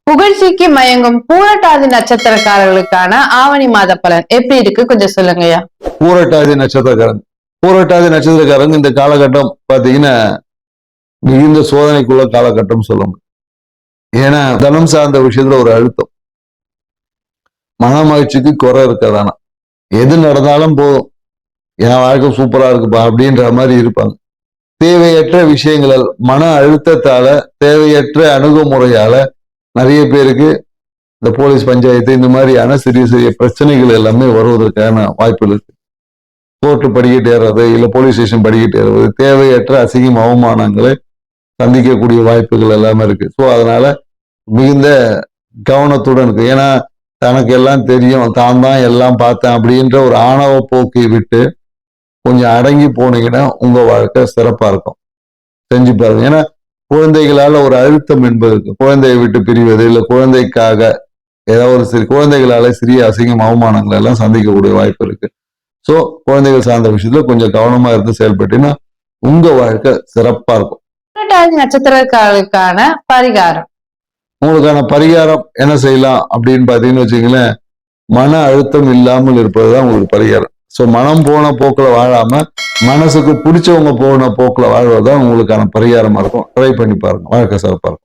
புகழ்ச்சிக்கு மயங்கும் பூரட்டாதி நட்சத்திரக்காரர்களுக்கான ஆவணி மாத பலன் எப்படி இருக்கு கொஞ்சம் சொல்லுங்கய்யா. பூரட்டாதி நட்சத்திரக்காரங்க இந்த காலகட்டம் பாத்தீங்கன்னா மிகுந்த சோதனைக்குள்ள காலகட்டம் சொல்ல முடியும். ஏன்னா தனம் சார்ந்த விஷயத்துல ஒரு அழுத்தம், மன மகிழ்ச்சிக்கு குறை இருக்காதானா, எது நடந்தாலும் போதும், என் வாழ்க்கை சூப்பரா இருக்குப்பா அப்படின்ற மாதிரி இருப்பாங்க. தேவையற்ற விஷயங்களால் மன அழுத்தத்தால தேவையற்ற அணுகுமுறையால நிறைய பேருக்கு இந்த போலீஸ் பஞ்சாயத்து இந்த மாதிரியான சிறிய சிறிய பிரச்சனைகள் எல்லாமே வருவதற்கான வாய்ப்புகள் இருக்கு. கோர்ட்டு படிக்கிட்டு ஏறது இல்ல போலீஸ் ஸ்டேஷன் படிக்கிட்டு ஏறது, தேவையற்ற அசிங்கம் அவமானங்களை சந்திக்கக்கூடிய வாய்ப்புகள் எல்லாமே இருக்கு. ஸோ அதனால மிகுந்த கவனத்துடன் இருக்கு. ஏன்னா தனக்கு எல்லாம் தெரியும், தான் தான் எல்லாம் பார்த்தேன் அப்படின்ற ஒரு ஆணவ போக்கை விட்டு கொஞ்சம் அடங்கி போனீங்கன்னா உங்க வாழ்க்கை சிறப்பா இருக்கும். செஞ்சு பாருங்க. ஏன்னா குழந்தைகளால ஒரு அழுத்தம் என்பது இருக்கு. குழந்தையை விட்டு பிரிவது இல்ல குழந்தைக்காக ஏதாவது ஒரு குழந்தைகளால சிறிய அசிங்கம் அவமானங்கள் எல்லாம் சந்திக்கக்கூடிய வாய்ப்பு இருக்கு. சோ குழந்தைகள் சார்ந்த விஷயத்துல கொஞ்சம் கவனமா இருந்து செயல்பட்டீங்கன்னா உங்க வாழ்க்கை சிறப்பா இருக்கும். நட்சத்திரக்காரர்களுக்கான பரிகாரம், உங்களுக்கான பரிகாரம் என்ன செய்யலாம் அப்படின்னு பாத்தீங்கன்னு வச்சுங்களேன், மன அழுத்தம் இல்லாமல் இருப்பதுதான் உங்களுக்கு பரிகாரம். ஸோ மனம் போன போக்குல வாழாம மனசுக்கு பிடிச்சவங்க போன போக்குல வாழ்வதுதான் உங்களுக்கான பரிகாரமா இருக்கும். ட்ரை பண்ணி பாருங்க, வாழ்க்கை சிறப்பா இருக்கும்.